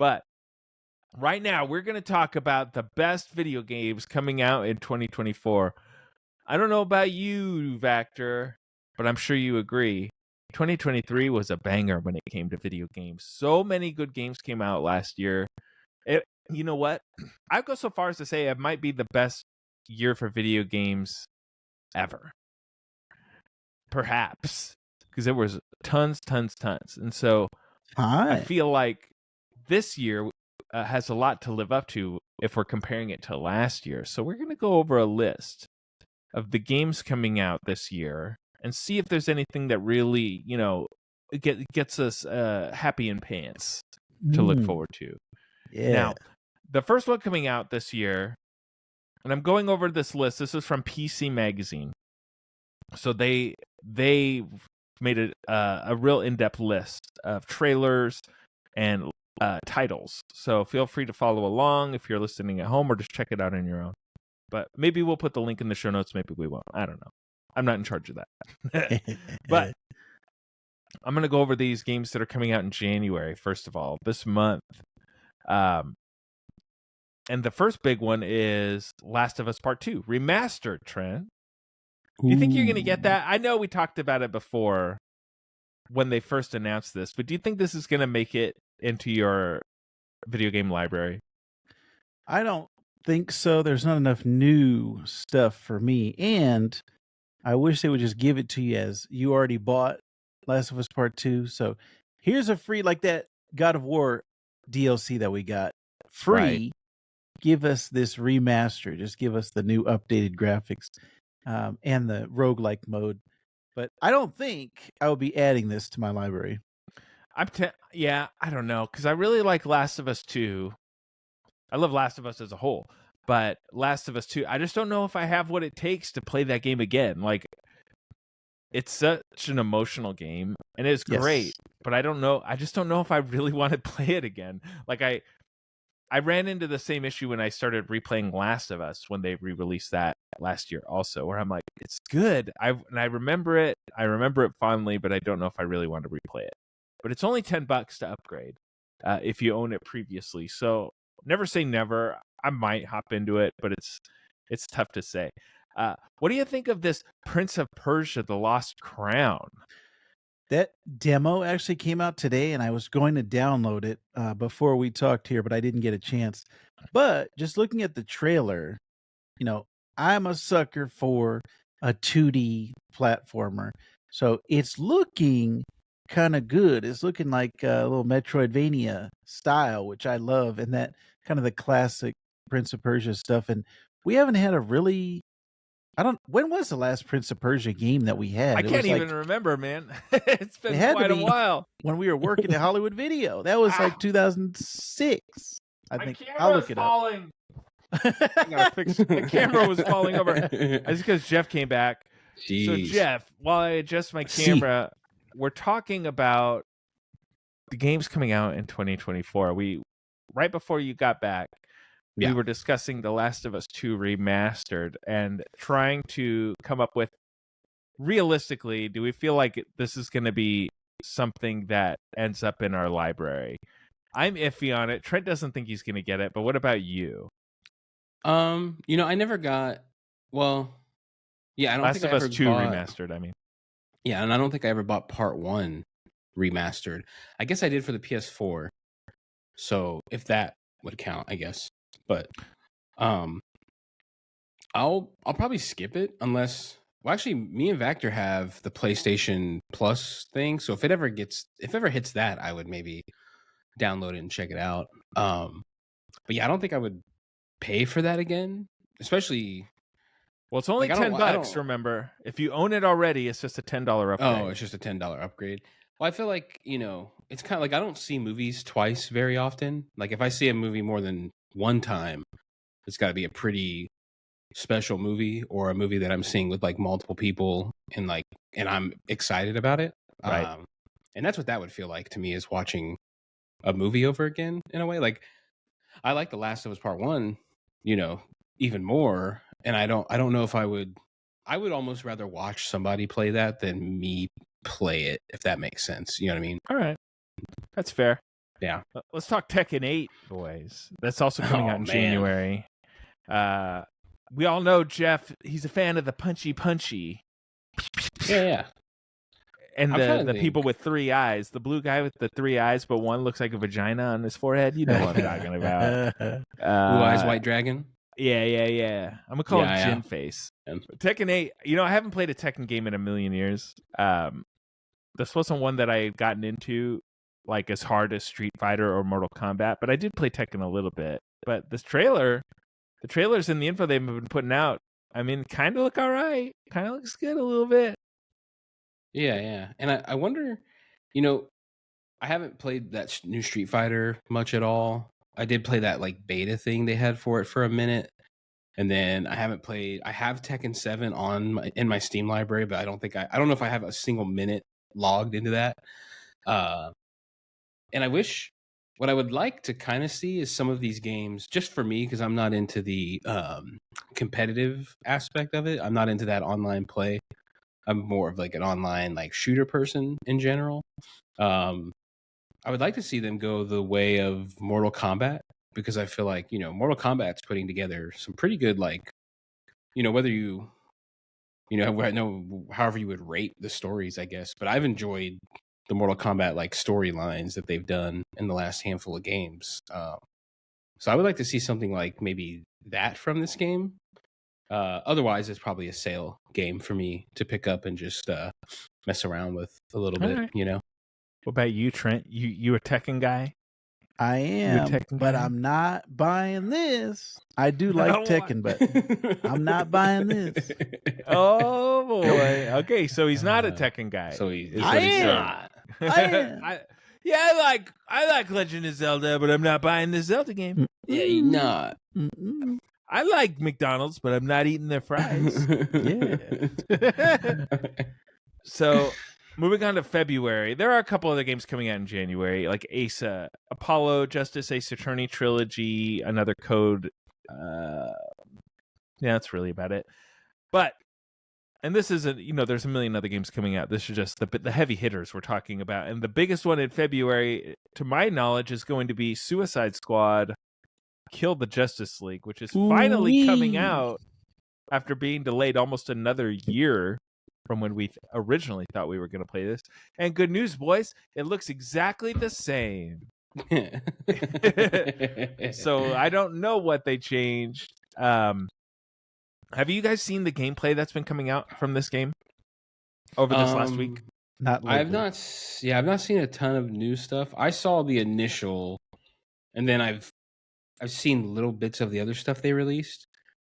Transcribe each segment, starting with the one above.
But right now, we're going to talk about the best video games coming out in 2024. I don't know about you, Vactor, but I'm sure you agree. 2023 was a banger when it came to video games. So many good games came out last year. You know what? I'd go so far as to say it might be the best year for video games ever. Perhaps. Because there was tons. And so I feel like this year has a lot to live up to if we're comparing it to last year. So we're going to go over a list of the games coming out this year and see if there's anything that really, gets us happy in pants to look forward to. Yeah. Now, the first one coming out this year, and I'm going over this list. This is from PC Magazine. So they made a real in-depth list of trailers and titles. So feel free to follow along if you're listening at home, or just check it out on your own. But maybe we'll put the link in the show notes. Maybe we won't. I don't know. I'm not in charge of that. But I'm going to go over these games that are coming out in January, first of all, this month. And the first big one is Last of Us Part 2, remastered, Trent. Do you think you're going to get that? I know we talked about it before when they first announced this, but do you think this is going to make it into your video game library? I don't think so. There's not enough new stuff for me. And I wish they would just give it to you as you already bought Last of Us Part 2. So here's a free, like that God of War DLC that we got. Free. Right. Give us this remaster. Just give us the new updated graphics and the roguelike mode. But I don't think I will be adding this to my library. I don't know, because I really like Last of Us 2. I love Last of Us as a whole, but Last of Us 2, I just don't know if I have what it takes to play that game again. Like, it's such an emotional game, and it's great, but I don't know. I just don't know if I really want to play it again. Like, I ran into the same issue when I started replaying Last of Us when they re-released that last year also, where I'm like, it's good. I remember it. I remember it fondly, but I don't know if I really want to replay it. But it's only $10 to upgrade if you own it previously. So never say never. I might hop into it, but it's tough to say. What do you think of this Prince of Persia: The Lost Crown? That demo actually came out today, and I was going to download it before we talked here, but I didn't get a chance. But just looking at the trailer, I'm a sucker for a 2D platformer. So it's looking kind of good. It's looking like a little Metroidvania style, which I love, and that kind of the classic Prince of Persia stuff. And we haven't had a really... when was the last Prince of Persia game that we had? I can't even remember, man. It's been quite a while. When we were working at Hollywood Video. That was like 2006. I think. I'll look it up. The camera was falling over. That's because Jeff came back. Jeez. So Jeff, while I adjust my camera, we're talking about the games coming out in 2024. Right before you got back, we were discussing The Last of Us 2 remastered and trying to come up with, realistically, do we feel like this is going to be something that ends up in our library? I'm iffy on it. Trent doesn't think he's going to get it, but what about you? I never got... Well, yeah, I don't think I ever Last of Us 2 remastered, I mean. Yeah, and I don't think I ever bought Part 1 remastered. I guess I did for the PS4. So if that would count, I guess. But I'll probably skip it unless... Well, actually, me and Vactor have the PlayStation Plus thing. So if it ever hits that, I would maybe download it and check it out. But yeah, I don't think I would pay for that again, especially... Well, it's only $10, remember. If you own it already, it's just a $10 upgrade. Oh, it's just a $10 upgrade. Well, I feel like, it's kind of like I don't see movies twice very often. Like if I see a movie more than one time, it's got to be a pretty special movie or a movie that I'm seeing with like multiple people and I'm excited about it. Right. And that's what that would feel like to me, is watching a movie over again in a way. Like I like The Last of Us Part 1, even more. And I don't know if I would almost rather watch somebody play that than me play it, if that makes sense. You know what I mean? All right. That's fair. Yeah. Let's talk Tekken 8, boys. That's also coming out in January. We all know Jeff. He's a fan of the punchy. Yeah. And the people with 3 eyes, the blue guy with the 3 eyes, but one looks like a vagina on his forehead. You know what I'm talking about. Blue Eyes White Dragon. Yeah. I'm gonna call him Gin Face. Yeah. Tekken 8. I haven't played a Tekken game in a million years. This wasn't one that I had gotten into like as hard as Street Fighter or Mortal Kombat, but I did play Tekken a little bit. But the trailers and the info they've been putting out, I mean, kind of look all right. Kind of looks good a little bit. Yeah. And I wonder, I haven't played that new Street Fighter much at all. I did play that like beta thing they had for it for a minute. And then I have Tekken 7 in my Steam library, but I don't know if I have a single minute logged into that. And what I would like to kind of see is some of these games, just for me, because I'm not into the competitive aspect of it. I'm not into that online play. I'm more of like an online like shooter person in general. I would like to see them go the way of Mortal Kombat, because I feel like, Mortal Kombat's putting together some pretty good, like, whether however you would rate the stories, I guess, but I've enjoyed the Mortal Kombat like storylines that they've done in the last handful of games. So I would like to see something like maybe that from this game. Otherwise, it's probably a sale game for me to pick up and just mess around with a little bit, Right. What about you, Trent? You a Tekken guy? I am, but I'm not buying this. I do like Tekken, but I'm not buying this. Oh boy. Okay, so he's not a Tekken guy. So I am. I like Legend of Zelda, but I'm not buying this Zelda game. Yeah, you're not. I like McDonald's, but I'm not eating their fries. Yeah. So, moving on to February, there are a couple other games coming out in January, like Ace Apollo, Justice, Ace Attorney Trilogy, another Code. That's really about it. But, and this isn't, there's a million other games coming out. This is just the heavy hitters we're talking about. And the biggest one in February, to my knowledge, is going to be Suicide Squad Kill the Justice League, which is finally coming out after being delayed almost another year from when we originally thought we were going to play this. And good news, boys, it looks exactly the same. So I don't know what they changed. Have you guys seen the gameplay that's been coming out from this game over this last week? Not lately. I've not seen a ton of new stuff. I saw the initial, and then I've seen little bits of the other stuff they released,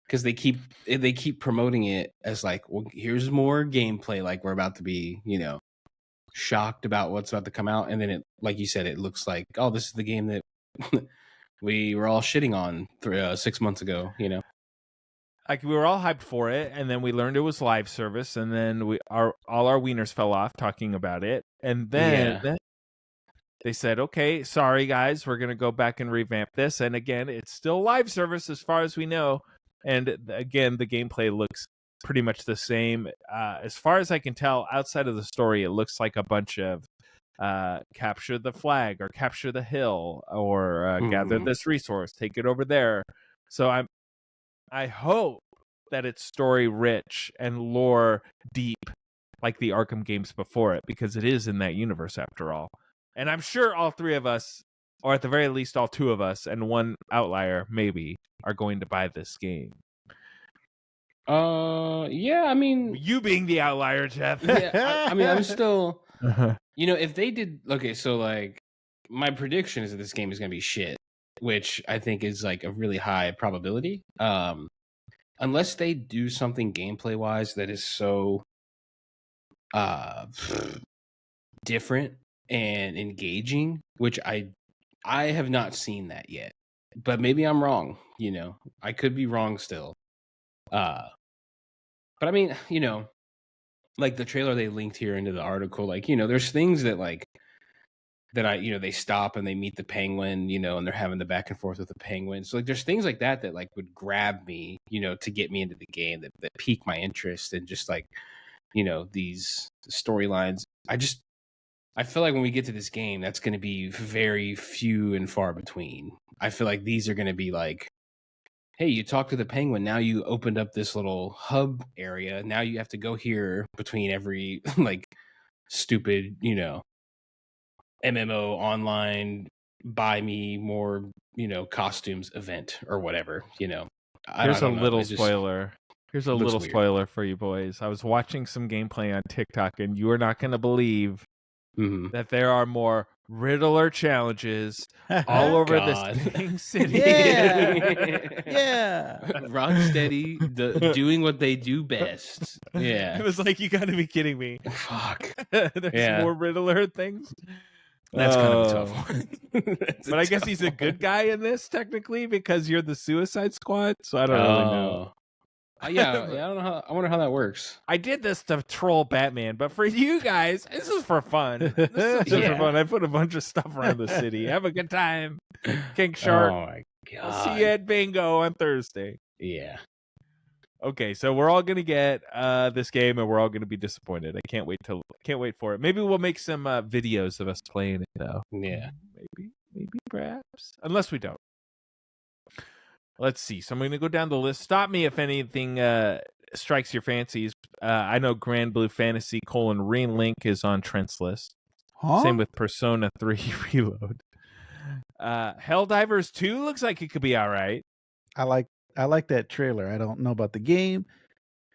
because they keep promoting it as like, well, here's more gameplay, like we're about to be, shocked about what's about to come out, and then it, like you said, it looks like, oh, this is the game that we were all shitting on 6 months ago, Like, we were all hyped for it, and then we learned it was live service, and then all our wieners fell off talking about it, and then they said, okay, sorry guys, we're gonna go back and revamp this, and again, it's still live service as far as we know, and again, the gameplay looks pretty much the same. As far as I can tell, outside of the story, it looks like a bunch of capture the flag or capture the hill or gather this resource, take it over there. So I hope that it's story rich and lore deep like the Arkham games before it, because it is in that universe after all. And I'm sure all three of us, or at the very least all two of us and one outlier maybe, are going to buy this game. Yeah, I mean, you being the outlier, Jeff. Yeah, I mean, I'm still, if they did, okay, so like my prediction is that this game is going to be shit, which I think is like a really high probability. Unless they do something gameplay wise that is so different and engaging, which I have not seen that yet, but maybe I'm wrong. I could be wrong still. But I mean, like the trailer they linked here into the article, like, there's things that like that they stop and they meet the penguin, and they're having the back and forth with the penguin. So like there's things like that like would grab me, to get me into the game, that pique my interest, and just like, these storylines. I feel like when we get to this game, that's going to be very few and far between. I feel like these are going to be like, hey, you talked to the penguin. Now you opened up this little hub area. Now you have to go here between every like stupid, MMO online buy me more, costumes event or whatever, Here's a little It just spoiler. Here's a little weird. spoiler for you boys. I was watching some gameplay on TikTok, and you are not going to believe that there are more Riddler challenges all over God. this dang city. Yeah. Rocksteady doing what they do best. Yeah. It was like, you got to be kidding me. Fuck. There's more Riddler things. That's kind of a tough one. But I guess he's a good guy in this, technically, because you're the Suicide Squad. So I don't really know. Yeah, I don't know I wonder how that works. I did this to troll Batman, but for you guys, this is for fun. This is just for fun. I put a bunch of stuff around the city. Have a good time. King Shark. Oh my God. I'll see you at bingo on Thursday. Yeah. Okay, so we're all gonna get this game, and we're all gonna be disappointed. I can't wait for it. Maybe we'll make some videos of us playing it, though. Yeah. Maybe, perhaps. Unless we don't. Let's see. So I'm going to go down the list. Stop me if anything strikes your fancies. I know Grand Blue Fantasy : Relink is on Trent's list. Huh? Same with Persona 3 Reload. Helldivers 2 looks like it could be all right. I like that trailer. I don't know about the game,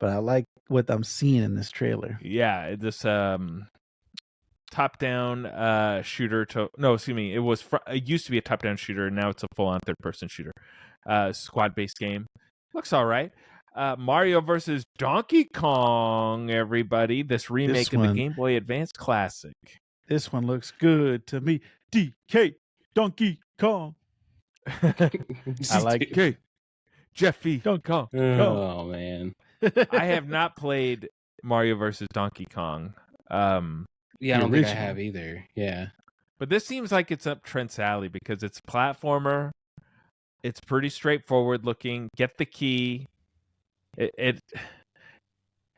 but I like what I'm seeing in this trailer. Yeah, this top-down shooter. It used to be a top-down shooter, and now it's a full-on third-person shooter. Squad-based game. Looks all right. Mario versus Donkey Kong, everybody. This remake of the Game Boy Advance classic. This one looks good to me. DK Donkey Kong. I like DK Jeffy Donkey Kong. Oh, man. I have not played Mario versus Donkey Kong. Yeah, I don't think I have either. Yeah. But this seems like it's up Trent's alley because it's a platformer. It's pretty straightforward looking. Get the key. It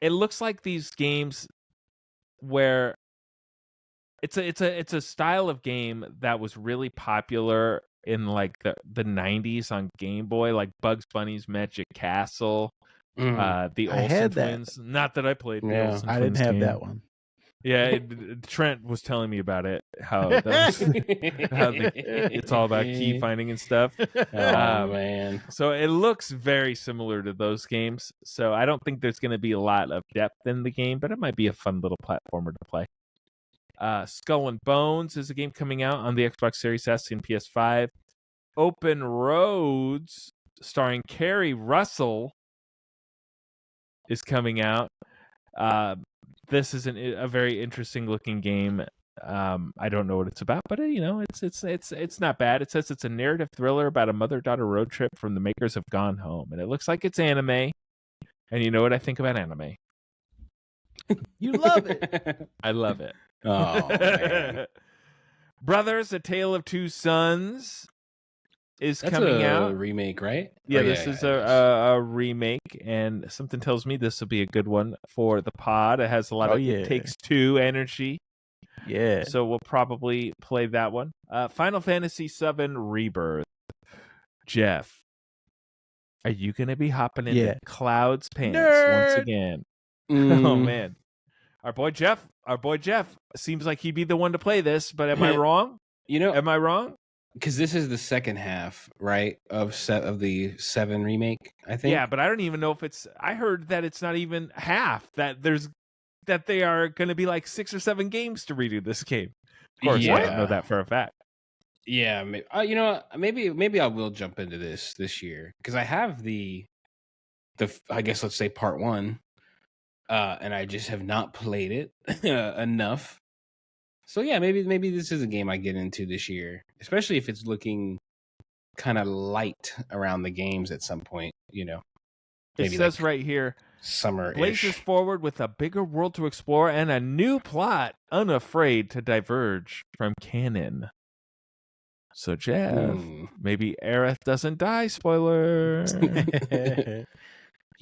looks like these games where it's a style of game that was really popular in like the 90s on Game Boy, like Bugs Bunny's Magic Castle, the Olsen Twins. Not that I played the Olsen Twins. I didn't have game. that one. Yeah, Trent was telling me about it. It's all about key finding and stuff. Oh man! So it looks very similar to those games. So I don't think there's going to be a lot of depth in the game, but it might be a fun little platformer to play. Skull and Bones is a game coming out on the Xbox Series S and PS5. Open Roads, starring Kerry Russell, is coming out. This is a very interesting looking game. I don't know what it's about, but it's not bad. It says it's a narrative thriller about a mother-daughter road trip from the makers of Gone Home, and it looks like it's anime. And you know what I think about anime? You love it. I love it. Oh man. Brothers: A Tale of Two Sons is That's coming a out. remake, right? Yeah, this is a remake, and something tells me this will be a good one for the pod. It has a lot of It Takes Two energy. Yeah. So we'll probably play that one. Final Fantasy VII Rebirth. Jeff, are you going to be hopping into Cloud's pants once again? Oh, man. Our boy Jeff seems like he'd be the one to play this, but am I wrong? Am I wrong? Because this is the second half, right, of the 7 remake, I think. Yeah, but I don't even know if it's. I heard that it's not even half. That they are going to be like 6 or 7 games to redo this game. Of course, I don't know that for a fact. Yeah, maybe I will jump into this year because I have the I guess let's say part 1, and I just have not played it enough. So yeah, maybe this is a game I get into this year, especially if it's looking kind of light around the games at some point, Maybe it says right here, summer-ish. Blazes forward with a bigger world to explore and a new plot, unafraid to diverge from canon. So Jeff, maybe Aerith doesn't die, spoiler.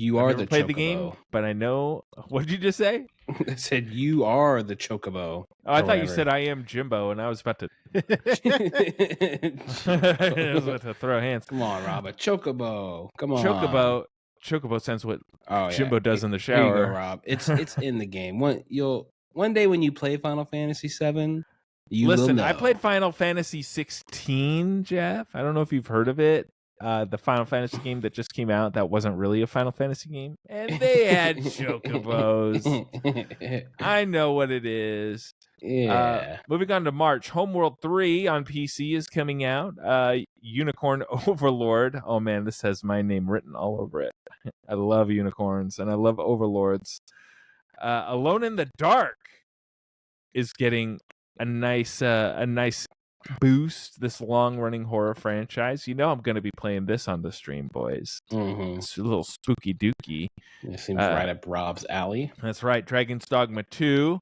You I've are never the played chocobo. the game, but I know. What did you just say? I said you are the chocobo. Oh, I thought you said I am Jimbo, and I was about to. I was about to throw hands. Come on, Rob. A chocobo. Come on. Chocobo sounds what Oh, Jimbo does in the Here you go, shower. Rob. It's in the game. One day when you play Final Fantasy VII, you Listen, will know. I played Final Fantasy 16, Jeff. I don't know if you've heard of it. The Final Fantasy game that just came out that wasn't really a Final Fantasy game, and they had chocobos. I know what it is. Yeah. Moving on to March, Homeworld 3 on PC is coming out. Unicorn Overlord. Oh man, this has my name written all over it. I love unicorns and I love overlords. Alone in the Dark is getting a nice boost. This long-running horror franchise. You know I'm going to be playing this on the stream, boys. Mm-hmm. It's a little spooky dooky. It seems right up Rob's alley. That's right. Dragon's Dogma 2.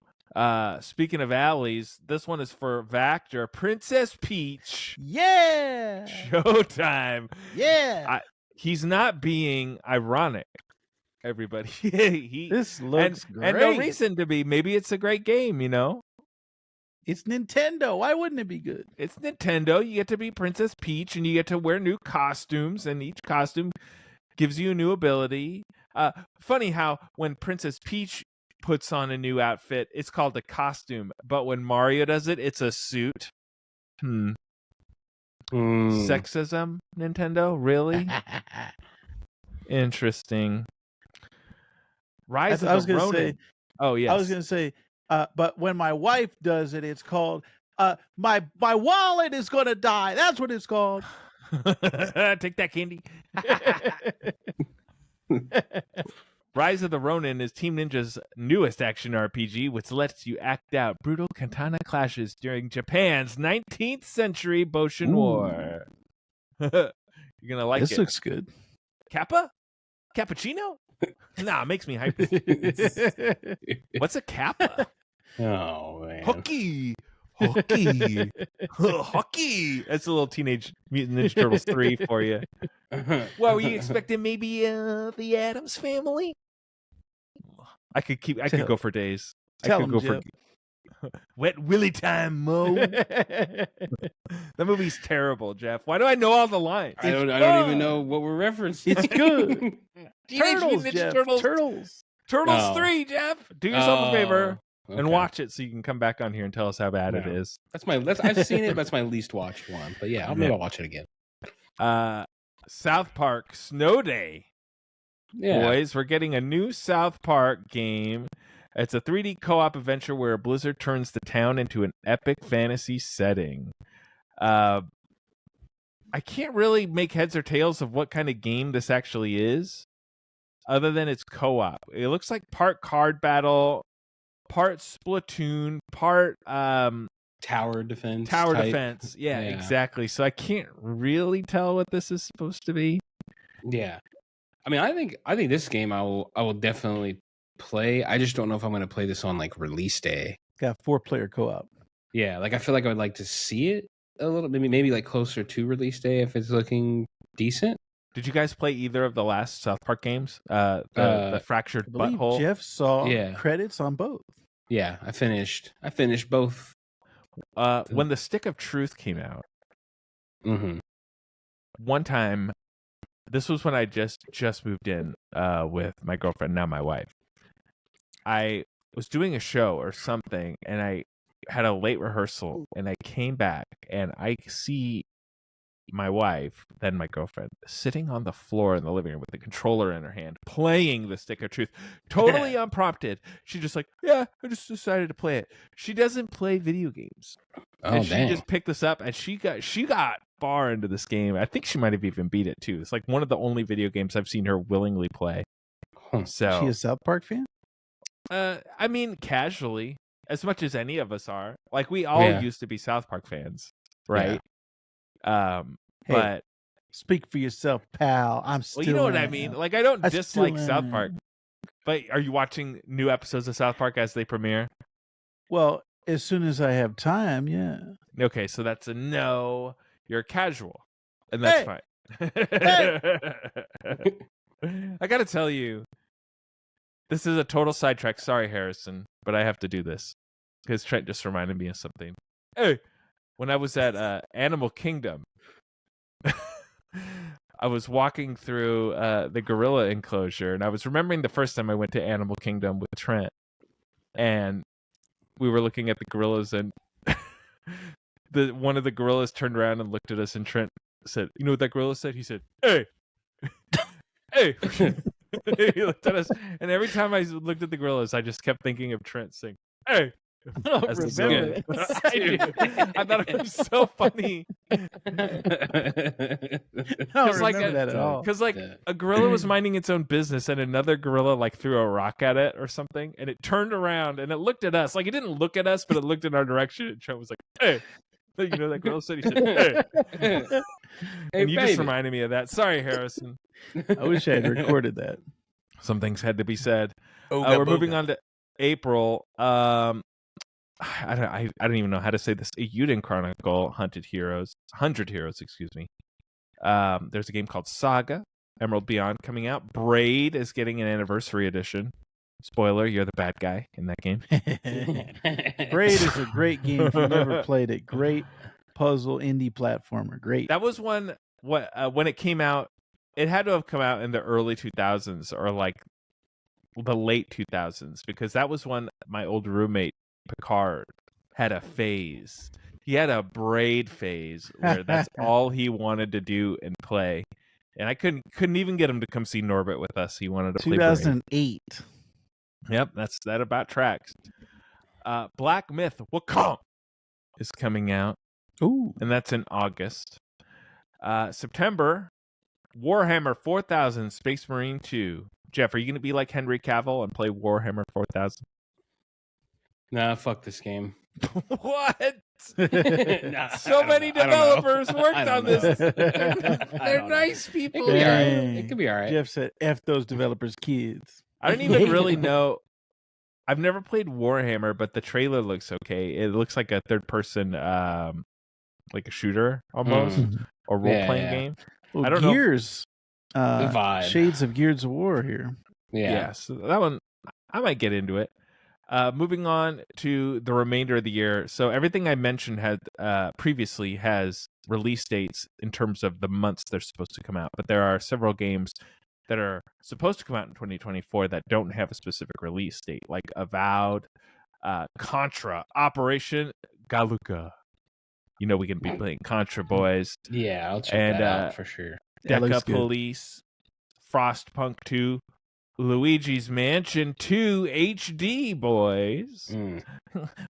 Speaking of alleys, this one is for Vactor. Princess Peach. Yeah. Showtime. Yeah. He's not being ironic, everybody. This looks great. And no reason to be. Maybe it's a great game, you know? It's Nintendo. Why wouldn't it be good? It's Nintendo. You get to be Princess Peach, and you get to wear new costumes, and each costume gives you a new ability. Funny how when Princess Peach puts on a new outfit, it's called a costume, but when Mario does it, it's a suit. Sexism, Nintendo? Really? Interesting. Rise of the Ronin. Oh, yes. I was going to say, but when my wife does it, it's called, my wallet is going to die. That's what it's called. Take that, candy. Rise of the Ronin is Team Ninja's newest action RPG, which lets you act out brutal katana clashes during Japan's 19th century Boshin War. You're going to like it. This looks good. Kappa? Cappuccino? Nah, it makes me hyper. What's a kappa? Oh, man. Hooky. Hockey. That's a little Teenage Mutant Ninja Turtles 3 for you. What were you expecting? Maybe the Addams Family? I could go for days. I could go for Wet Willy time, Mo. That movie's terrible, Jeff. Why do I know all the lines? I don't even know what we're referencing. It's good. Teenage Mutant Ninja Turtles. Turtles 3, Jeff. Do yourself a favor. Okay. And watch it so you can come back on here and tell us how bad it is. I've seen it, but that's my least watched one. But yeah, maybe I'll watch it again. South Park Snow Day. Yeah. Boys, we're getting a new South Park game. It's a 3D co-op adventure where Blizzard turns the town into an epic fantasy setting. I can't really make heads or tails of what kind of game this actually is, other than it's co-op. It looks like part card battle, part Splatoon, part tower defense. Yeah, exactly. So I can't really tell what this is supposed to be. Yeah. I mean, I think this game I will definitely play. I just don't know if I'm going to play this on like release day. Got 4-player co-op. Yeah, like I feel like I would like to see it a little, maybe like closer to release day if it's looking decent. Did you guys play either of the last South Park games? The Fractured Butthole. Jeff saw credits on both. Yeah, I finished both. When the Stick of Truth came out, one time, this was when I just moved in with my girlfriend, now my wife. I was doing a show or something, and I had a late rehearsal, and I came back, and I see my wife, then my girlfriend, sitting on the floor in the living room with the controller in her hand, playing the Stick of Truth, totally unprompted. She just like, I just decided to play it. She doesn't play video games. And she just picked this up, and she got far into this game. I think she might have even beat it too. It's like one of the only video games I've seen her willingly play. So, is she a South Park fan? I mean, casually, as much as any of us are. Like, we all used to be South Park fans, right? Yeah. But speak for yourself, pal. I'm still. Well, you know what I mean. Like, I don't dislike South Park. But are you watching new episodes of South Park as they premiere? Well, as soon as I have time, yeah. Okay, so that's a no. You're casual, and that's fine. I got to tell you, this is a total sidetrack. Sorry, Harrison, but I have to do this because Trent just reminded me of something. Hey, when I was at Animal Kingdom, I was walking through the gorilla enclosure, and I was remembering the first time I went to Animal Kingdom with Trent, and we were looking at the gorillas, and one of the gorillas turned around and looked at us, and Trent said, "You know what that gorilla said?" He said, "Hey, hey." He looked at us, and every time I looked at the gorillas, I just kept thinking of Trent saying, "Hey." I don't As the remember gorilla. that. I do. I thought it was so funny. I don't like remember that at all. Because a gorilla was minding its own business, and another gorilla like threw a rock at it or something, and it turned around and it looked at us. Like it didn't look at us, but it looked in our direction. And Trent was like, "Hey." You know that gorilla said, he said, "Hey." And you just reminded me of that. Sorry, Harrison. I wish I had recorded that. Some things had to be said. We're moving on to April. I don't even know how to say this. Euden Chronicle, 100 Heroes, excuse me. There's a game called Saga, Emerald Beyond coming out. Braid is getting an anniversary edition. Spoiler, you're the bad guy in that game. Braid is a great game if you never played it. Great puzzle indie platformer. Great. That was one when it came out, it had to have come out in the early 2000s or like the late 2000s, because that was when my old roommate Picard had a phase. He had a Braid phase where that's all he wanted to do and play. And I couldn't even get him to come see Norbit with us. He wanted to play 2008. Braid. Yep, that about tracks. Black Myth Wakong is coming out. Ooh. And that's in August. September, Warhammer 4000 Space Marine 2. Jeff, are you going to be like Henry Cavill and play Warhammer 4000? Nah, fuck this game. What? Nah, so many developers worked on this. They're nice people. It could be all right. Jeff said, F those developers' kids. I don't even really know. I've never played Warhammer, but the trailer looks okay. It looks like a third-person, like a shooter almost, or role-playing game. Well, I don't Gears, know. Vibe. Shades of Gears of War here. Yeah. So that one, I might get into it. Moving on to the remainder of the year. So everything I mentioned had previously has release dates in terms of the months they're supposed to come out. But there are several games that are supposed to come out in 2024 that don't have a specific release date, like Avowed, Contra, Operation Galuka. You know we can be playing Contra, boys. Yeah, I'll check that out for sure. Deca Police, Frostpunk 2, Luigi's Mansion 2 HD, boys.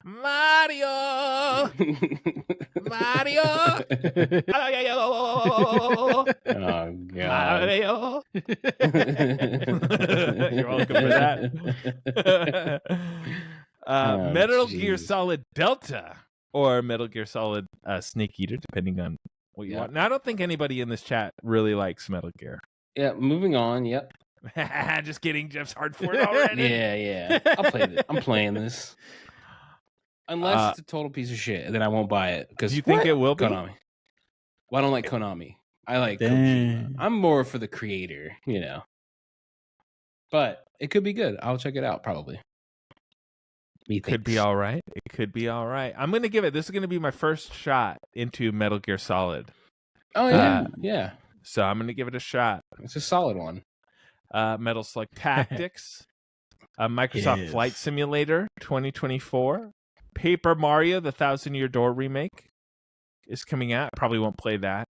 Mario! Mario! Oh, God. Mario! You're welcome for that. Metal Gear Solid Delta, or Metal Gear Solid Snake Eater, depending on what you want. Now, I don't think anybody in this chat really likes Metal Gear. Yeah, moving on. Yep. Just kidding. Jeff's hard for it already. Yeah. I'll play this. I'm playing this. Unless it's a total piece of shit, then I won't buy it. Because do you think it will be? Konami. Well, I don't like Konami. I like Dang. Kojima. I'm more for the creator, you know. But it could be good. I'll check it out, probably. Could be all right. It could be all right. I'm going to give it. This is going to be my first shot into Metal Gear Solid. Oh, yeah. Yeah. So I'm going to give it a shot. It's a solid one. Metal Slug Tactics. Microsoft Flight Simulator 2024. Paper Mario, the 1,000-Year Door remake is coming out. Probably won't play that.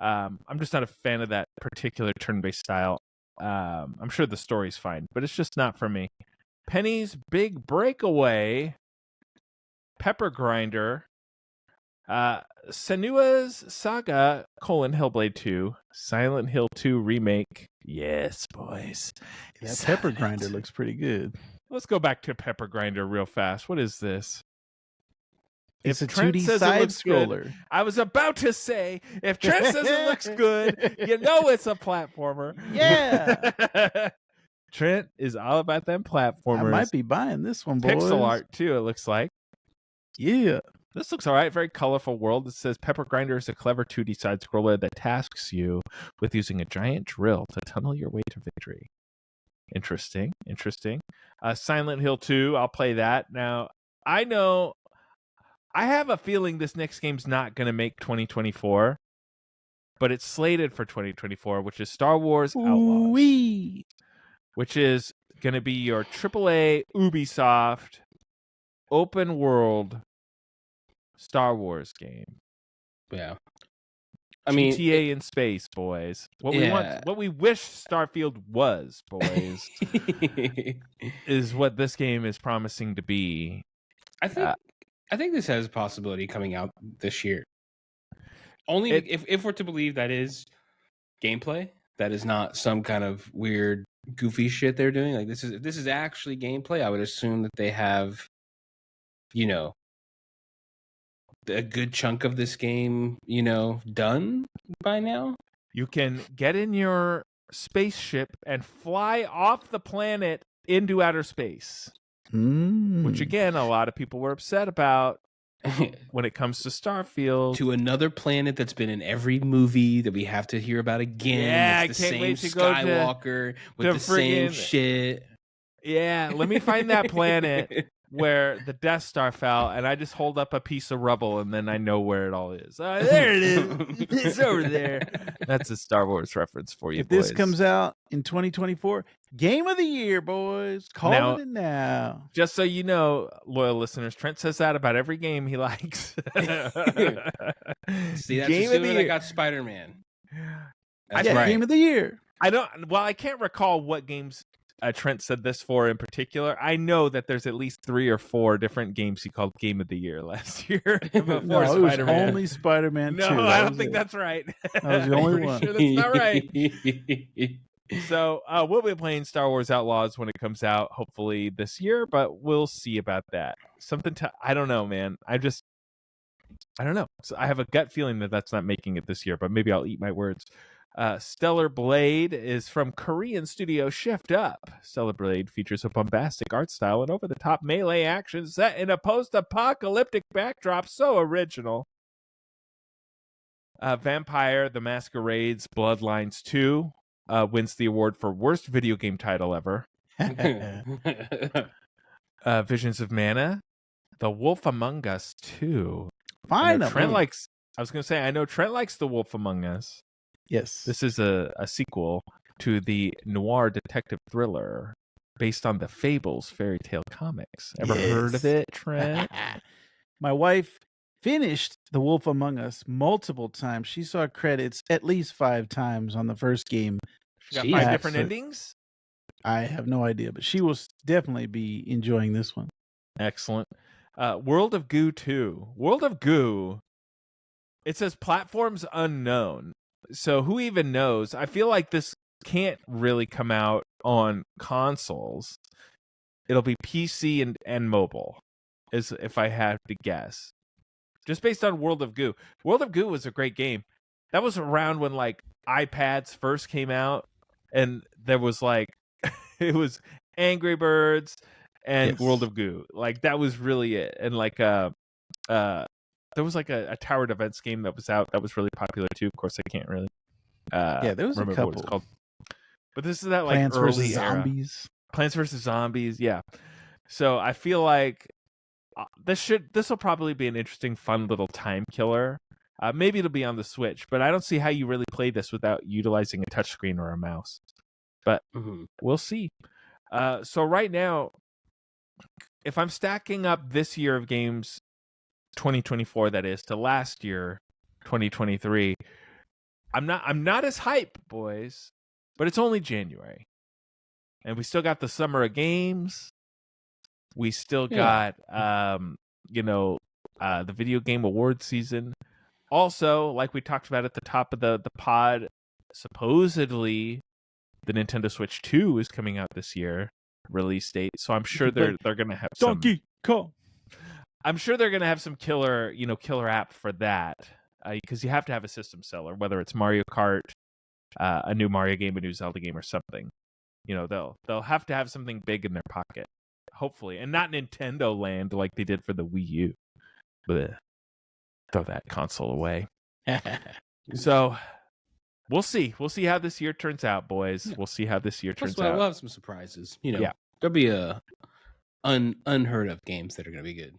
I'm just not a fan of that particular turn-based style. I'm sure the story's fine, but it's just not for me. Penny's Big Breakaway, Pepper Grinder, Senua's Saga, Hellblade 2, Silent Hill 2 Remake. Yes, boys. Yeah, Pepper Grinder looks pretty good. Let's go back to Pepper Grinder real fast. What is this? It's if a Trent 2D says side it looks scroller. Good, I was about to say, if Trent says it looks good, you know it's a platformer. Yeah. Trent is all about them platformers. I might be buying this one, boys. Pixel art, too, it looks like. Yeah. This looks all right. Very colorful world. It says Pepper Grinder is a clever 2D side scroller that tasks you with using a giant drill to tunnel your way to victory. Interesting. Silent Hill 2. I'll play that. Now, I have a feeling this next game's not going to make 2024, but it's slated for 2024, which is Star Wars Outlaws, Wee. which is going to be your AAA Ubisoft open world Star Wars game. Yeah. I mean, GTA in space, boys. What we want, what we wish Starfield was, boys, is what this game is promising to be. I think this has a possibility coming out this year. Only if we're to believe that is gameplay, that is not some kind of weird, goofy shit they're doing. Like this is actually gameplay. I would assume that they have, a good chunk of this game, done by now. You can get in your spaceship and fly off the planet into outer space, which again, a lot of people were upset about when it comes to Starfield. To another planet that's been in every movie that we have to hear about again. Yeah, it's the I can't wait same to go Skywalker with the same shit. Yeah, let me find that planet where the Death Star fell, and I just hold up a piece of rubble, and then I know where it all is. There it is. It's over there. That's a Star Wars reference for you, If boys. this comes out in 2024, Game of the Year, boys. Call it now. Just so you know, loyal listeners, Trent says that about every game he likes. See, that's Game of the Year. I got Spider-Man. That's right. Game of the Year. I can't recall what games Trent said this for in particular. I know that there's at least 3 or 4 different games he called Game of the Year last year. Before no, Spider-Man. It was only Spider-Man 2. No, I don't think that's right. That was the only one. Sure that's not right. So we'll be playing Star Wars Outlaws when it comes out, hopefully this year, but we'll see about that. I don't know, man. I don't know. So I have a gut feeling that that's not making it this year, but maybe I'll eat my words. Stellar Blade is from Korean studio Shift Up. Stellar Blade features a bombastic art style and over-the-top melee action set in a post-apocalyptic backdrop so original. Vampire the Masquerade's Bloodlines 2 wins the award for worst video game title ever. Visions of Mana, The Wolf Among Us 2. Finally. I know Trent likes The Wolf Among Us. Yes. This is a sequel to the noir detective thriller based on the Fables fairy tale comics. Ever heard of it, Trent? My wife finished The Wolf Among Us multiple times. She saw credits at least 5 times on the first game. She got 5 different endings? I have no idea, but she will definitely be enjoying this one. Excellent. World of Goo 2. World of Goo. It says platforms unknown. So who even knows? I feel like this can't really come out on consoles. It'll be PC and mobile, is if I had to guess. Just based on World of Goo. World of Goo was a great game. That was around when like iPads first came out, and there was like it was Angry Birds and World of Goo. Like that was really it. And like there was like a tower defense game that was out that was really popular too. Of course, I can't really. There was a couple. What it's called. But this is that like Plants early vs. era. Zombies. Plants vs. Zombies. Yeah. So I feel like this will probably be an interesting, fun little time killer. Maybe it'll be on the Switch, but I don't see how you really play this without utilizing a touchscreen or a mouse. But we'll see. So right now, if I'm stacking up this year of games, 2024 that is, to last year, 2023, I'm not as hype, boys, but it's only January. And we still got the summer of games. We still got the video game award season. Also, like we talked about at the top of the pod, supposedly the Nintendo Switch 2 is coming out this year, release date. So I'm sure they're going to have Donkey Kong. I'm sure they're going to have some killer app for that, because you have to have a system seller, whether it's Mario Kart, a new Mario game, a new Zelda game, or something. They'll have to have something big in their pocket, hopefully, and not Nintendo Land like they did for the Wii U. Bleh. Throw that console away. So we'll see. We'll see how this year turns out, boys. Yeah. We'll see how this year Plus, turns out. we'll have some surprises. You know, Yeah. there'll be unheard of games that are going to be good.